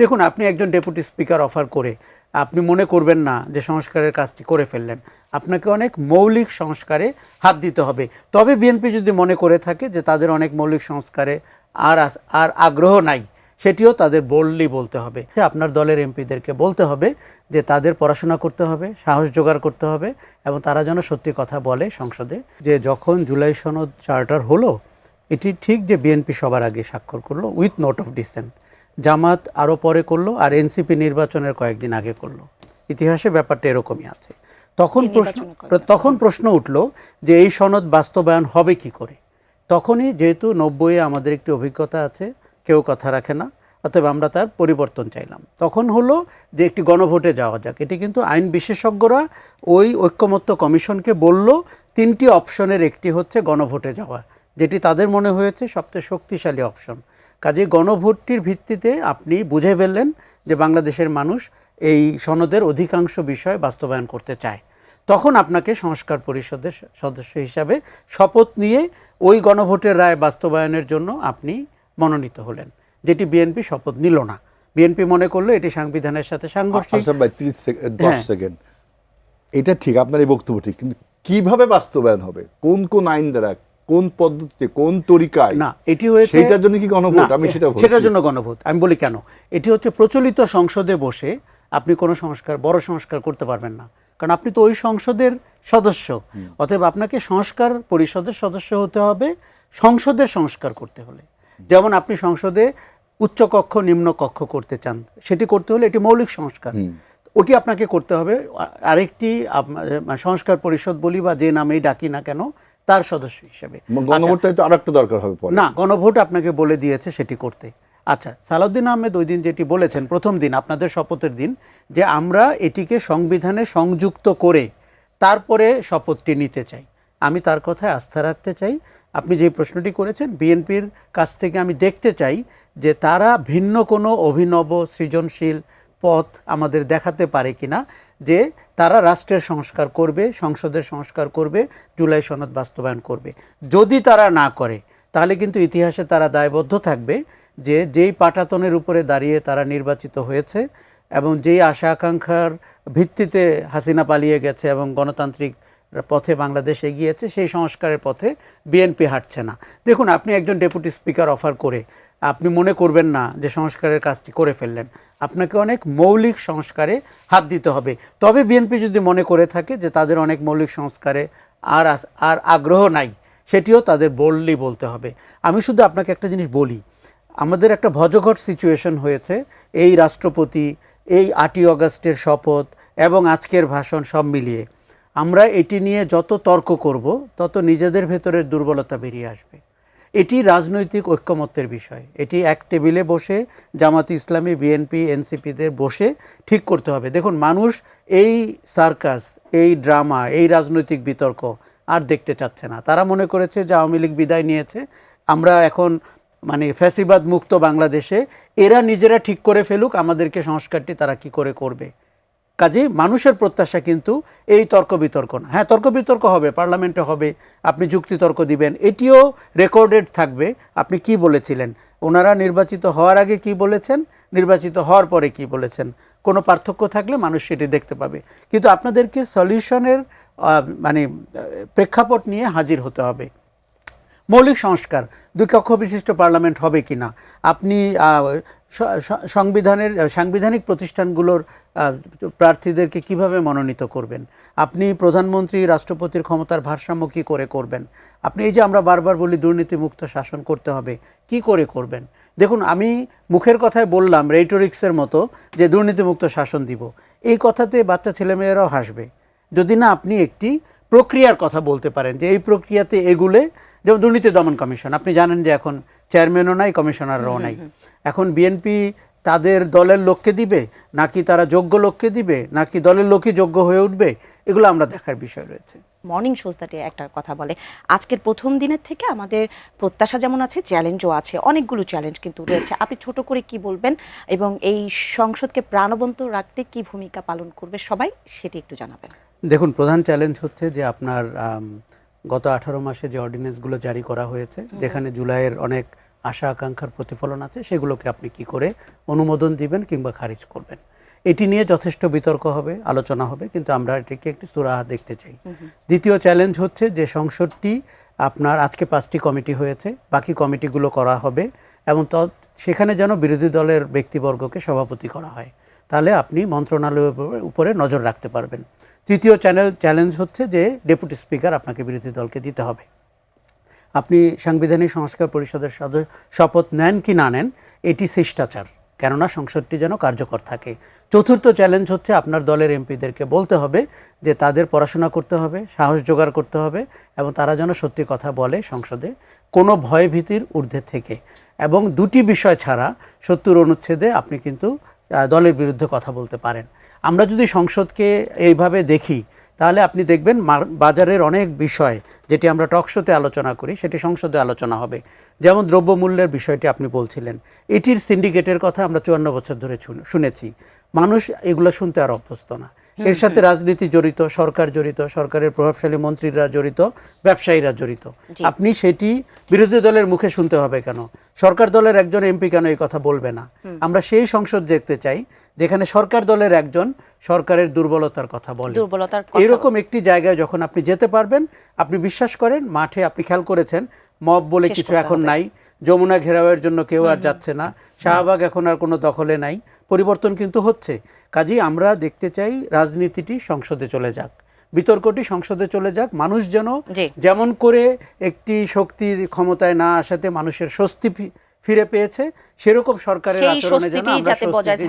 দেখুন, আপনি একজন ডেপুটি স্পিকার অফার করে আপনি মনে করবেন না যে সংস্কারের কাজটি করে ফেললেন। আপনাকে অনেক মৌলিক সংস্কারে হাত দিতে হবে। তবে বিএনপি যদি মনে করে থাকে যে তাদের অনেক মৌলিক সংস্কারে আর আগ্রহ নাই, সেটিও তাদের বোল্ডলি বলতে হবে। আপনার দলের এমপিদেরকে বলতে হবে যে তাদের পড়াশোনা করতে হবে, সাহস জোগাড় করতে হবে, এবং তারা যেন সত্যি কথা বলে সংসদে। যে যখন জুলাই সনদ চার্টার হলো, এটি ঠিক যে বিএনপি সবার আগে স্বাক্ষর করলো উইথ নোট অফ ডিসেন্ট, জামাত আরও পরে করলো, আর এনসিপি নির্বাচনের কয়েকদিন আগে করলো। ইতিহাসে ব্যাপারটা এরকমই আছে। তখন প্রশ্ন উঠল যে এই সনদ বাস্তবায়ন হবে কি করে। তখনই যেহেতু 90-এ আমাদের একটি অভিজ্ঞতা আছে, কেউ কথা রাখে না, অতএব আমরা তার পরিবর্তন চাইলাম। তখন হলো যে একটি গণভোটে যাওয়া যাক। এটি কিন্তু আইন বিশেষজ্ঞরা ওই ঐক্যমত্য কমিশনকে বলল 3টি অপশনের একটি হচ্ছে গণভোটে যাওয়া, যেটি তাদের মনে হয়েছে সবচেয়ে শক্তিশালী অপশন। কাজে গণভোটটির ভিত্তিতে আপনি বুঝে ফেললেন যে বাংলাদেশের মানুষ এই সনদের অধিকাংশ বিষয় বাস্তবায়ন করতে চায়। তখন আপনাকে সংস্কার পরিষদের সদস্য হিসাবে শপথ নিয়ে ওই গণভোটের রায় বাস্তবায়নের জন্য আপনি মনোনীত হলেন, যেটি বিএনপি শপথ নিল না। বিএনপি মনে করলো এটি সংবিধানের সাথে সাংঘর্ষিক। 10 সেকেন্ড, এটা ঠিক, আপনার এই বক্তব্য ঠিক, কিন্তু কিভাবে বাস্তবায়ন হবে, কোন কোন আইন দ্বারা, কোন পদ্ধতিতে, কোন তরিকায়? না, এটি হয়েছে সেটার জন্য কি গণভোট? আমি সেটার জন্য গণভোট। আমি বলি কেন, এটি হচ্ছে প্রচলিত সংসদে বসে আপনি কোনো বড় সংস্কার করতে পারবেন না, কারণ আপনি তো ওই সংসদের সদস্য। অতএব আপনাকে সংস্কার পরিষদের সদস্য হতে হবে সংসদের সংস্কার করতে হলে। যেমন আপনি সংসদে উচ্চকক্ষ নিম্নকক্ষ করতে চান, সেটি করতে হলে এটি মৌলিক সংস্কার, ওটি আপনাকে করতে হবে আরেকটি সংস্কার পরিষদ বলি বা যে নামেই ডাকি না কেন তার সদস্য হিসেবে। গণভোটটাই তো আরেকটা দরকার হবে পরে। না, গণভোট আপনাকে বলে দিয়েছে সেটি করতে। আচ্ছা, সালাউদ্দিন আহমেদ ওই দিন যেটি বলেছেন প্রথম দিন আপনাদের শপথের দিন, যে আমরা এটিকে সংবিধানে সংযুক্ত করে তারপরে শপথটি নিতে চাই। আমি তার কথায় আস্থা রাখতে চাই। আপনি যে প্রশ্নটি করেছেন, বিএনপির কাছ থেকে আমি দেখতে চাই যে তারা ভিন্ন কোনো অভিনব সৃজনশীল পথ আমাদের দেখাতে পারে কিনা, যে তারা রাষ্ট্রের সংস্কার করবে, সংসদের সংস্কার করবে, জুলাই সনদ বাস্তবায়ন করবে। যদি তারা না করে তাহলে কিন্তু ইতিহাসে তারা দায়বদ্ধ থাকবে যে যেই পাটাতনের উপরে দাঁড়িয়ে তারা নির্বাচিত হয়েছে এবং যেই আশা আকাঙ্ক্ষার ভিত্তিতে হাসিনা পালিয়ে গেছে এবং গণতান্ত্রিক পথে বাংলাদেশ এগিয়েছে, সেই সংস্কারের পথে বিএনপি হাঁটছে না। দেখুন, আপনি একজন ডেপুটি স্পিকার অফার করে আপনি মনে করবেন না যে সংস্কারের কাজটি করে ফেললেন। আপনাকে অনেক মৌলিক সংস্কারে হাত দিতে হবে। তবে বিএনপি যদি মনে করে থাকে যে তাদের অনেক মৌলিক সংস্কারে আর আগ্রহ নাই, সেটিও তাদের বোল্ডলি বলতে হবে। আমি শুধু আপনাকে একটা জিনিস বলি, আমাদের একটা ভজঘট সিচুয়েশন হয়েছে। এই রাষ্ট্রপতি, এই 8ই অগাস্টের শপথ এবং আজকের ভাষণ সব মিলিয়ে আমরা এটি নিয়ে যত তর্ক করব তত নিজেদের ভেতরের দুর্বলতা বেরিয়ে আসবে। এটি রাজনৈতিক ঐক্যমত্যের বিষয়। এটি এক টেবিলে বসে জামাত ইসলামী, বিএনপি, এনসিপিদের বসে ঠিক করতে হবে। দেখুন, মানুষ এই সার্কাস, এই ড্রামা, এই রাজনৈতিক বিতর্ক আর দেখতে চাচ্ছে না। তারা মনে করেছে যে আওয়ামী লীগ বিদায় নিয়েছে, আমরা এখন ফ্যাসিবাদ মুক্ত বাংলাদেশে, এরা নিজেরা ঠিক করে ফেলুক আমাদেরকে সংস্কারটি তারা কি করে করবে। কাজে মানুষের প্রত্যাশা কিন্তু এই তর্ক বিতর্ক না। হ্যাঁ, তর্ক বিতর্ক হবে, পার্লামেন্টে হবে, আপনি যুক্তিতর্ক দিবেন, এটিও রেকর্ডেড থাকবে আপনি কি বলেছিলেন, ওনারা নির্বাচিত হওয়ার আগে কি বলেছেন, নির্বাচিত হওয়ার পরে কি বলেছেন। কোনো পার্থক্য থাকলে মানুষ সেটি দেখতে পাবে। কিন্তু আপনাদেরকে সলিউশনের প্রেক্ষাপট নিয়ে হাজির হতে হবে। মৌলিক সংস্কার, 2 কক্ষ বিশিষ্ট পার্লামেন্ট হবে কি না, আপনি সাংবিধানিক প্রতিষ্ঠানগুলোর প্রার্থীদেরকে কিভাবে মনোনীত করবেন, আপনি প্রধানমন্ত্রী রাষ্ট্রপতির ক্ষমতার ভারসাম্য কী করে করবেন, আপনি এই যে আমরা বারবার বলি দুর্নীতিমুক্ত শাসন করতে হবে, কি করে করবেন। দেখুন, আমি মুখের কথায় বললাম রেটরিক্সের মতো যে দুর্নীতিমুক্ত শাসন দিব, এই কথাতে বাচ্চা ছেলেমেয়েরাও হাসবে যদি না আপনি একটি প্রক্রিয়ার কথা বলতে পারেন যে এই প্রক্রিয়াতে এগুলে। যেমন দুর্নীতি দমন কমিশন, আপনি জানেন যে এখন চেয়ারম্যানও নাই, কমিশনাররাও নাই। এখন বিএনপি তাদের দলের লোককে দিবে নাকি তারা যোগ্য লোককে দিবে, নাকি দলের লোকই যোগ্য হয়ে উঠবে, এগুলো আমরা দেখার বিষয় রয়েছে। মর্নিং শোজটাতে একটা কথা বলে, আজকের প্রথম দিনের থেকে আমাদের প্রত্যাশা যেমন আছে, চ্যালেঞ্জও আছে, অনেকগুলো চ্যালেঞ্জ কিন্তু রয়েছে। আপনি ছোট করে কি বলবেন এবং এই সংসদকে প্রাণবন্ত রাখতে কি ভূমিকা পালন করবে সবাই, সেটি একটু জানাবেন। দেখুন, প্রধান চ্যালেঞ্জ হচ্ছে যে আপনার গত 18 মাসে যে অর্ডিন্যান্সগুলো জারি করা হয়েছে, যেখানে জুলাইয়ের অনেক আশা আকাঙ্ক্ষার প্রতিফলন আছে সেগুলোকে আপনি কি করে অনুমোদন দিবেন কিংবা খারিজ করবেন। এটি নিয়ে যথেষ্ট বিতর্ক হবে, আলোচনা হবে, কিন্তু আমরা এটিকে একটি সুরাহা দেখতে চাই। দ্বিতীয় চ্যালেঞ্জ হচ্ছে যে সংসদটি আপনার আজকে 5টি কমিটি হয়েছে, বাকি কমিটিগুলো করা হবে এবং সেখানে যেন বিরোধী দলের ব্যক্তিবর্গকে সভাপতি করা হয়, তাহলে আপনি মন্ত্রণালয়ের উপরে নজর রাখতে পারবেন। তৃতীয় চ্যালেঞ্জ হচ্ছে যে ডেপুটি স্পিকার আপনাকে বিরোধী দলকে দিতে হবে। আপনি সাংবিধানিক সংস্কার পরিষদের শপথ নেন কি না নেন, এটি শিষ্টাচার, কেননা সংসদটি যেন কার্যকর থাকে। চতুর্থ চ্যালেঞ্জ হচ্ছে আপনার দলের এমপিদেরকে বলতে হবে যে তাদের পড়াশোনা করতে হবে, সাহস জোগাড় করতে হবে এবং তারা যেন সত্যি কথা বলে সংসদে, কোনো ভয় ভীতির ঊর্ধ্বে থেকে। এবং দুটি বিষয় ছাড়া 70 অনুচ্ছেদে আপনি কিন্তু দলের বিরুদ্ধে কথা বলতে পারেন। আমরা যদি সংসদকে এইভাবে দেখি তাহলে আপনি দেখবেন বাজারের অনেক বিষয় যেটি আমরা টকশোতে আলোচনা করি সেটি সংসদে আলোচনা হবে। যেমন দ্রব্যমূল্যের বিষয়টি আপনি বলছিলেন, এটির সিন্ডিকেটের কথা আমরা 54 বছর ধরে শুনেছি, মানুষ এগুলো শুনতে আর অভ্যস্ত না। এর সাথে রাজনীতি জড়িত, সরকার জড়িত, সরকারের প্রভাবশালী মন্ত্রীরা জড়িত, ব্যবসায়ীরা জড়িত। আপনি সেটি বিরোধী দলের মুখে শুনতে হবে কেন? সরকার দলের একজন এমপি কেন এই কথা বলবে না? আমরা সেই সংসদ দেখতে চাই যেখানে সরকার দলের একজন সরকারের দুর্বলতার কথা বলে। এরকম একটি জায়গায় যখন আপনি যেতে পারবেন, আপনি বিশ্বাস করেন মাঠে, আপনি খেয়াল করেছেন মব বলে কিছু এখন নাই, যমুনা ঘেরাওয়ের জন্য কেউ আর যাচ্ছে না, শাহবাগ এখন আর কোনো দখলে নাই, পরিবর্তন কিন্তু হচ্ছে। কাজেই আমরা দেখতে চাই রাজনীতিটি সংসদে চলে যাক, বিতর্কটি সংসদে চলে যাক, মানুষ যেন যেমন করে একটি শক্তি ক্ষমতায় না আসাতে মানুষের স্বস্তি ফিরে পেয়েছে, সেরকম সরকারের আচরণে যেন আমরা স্বস্তি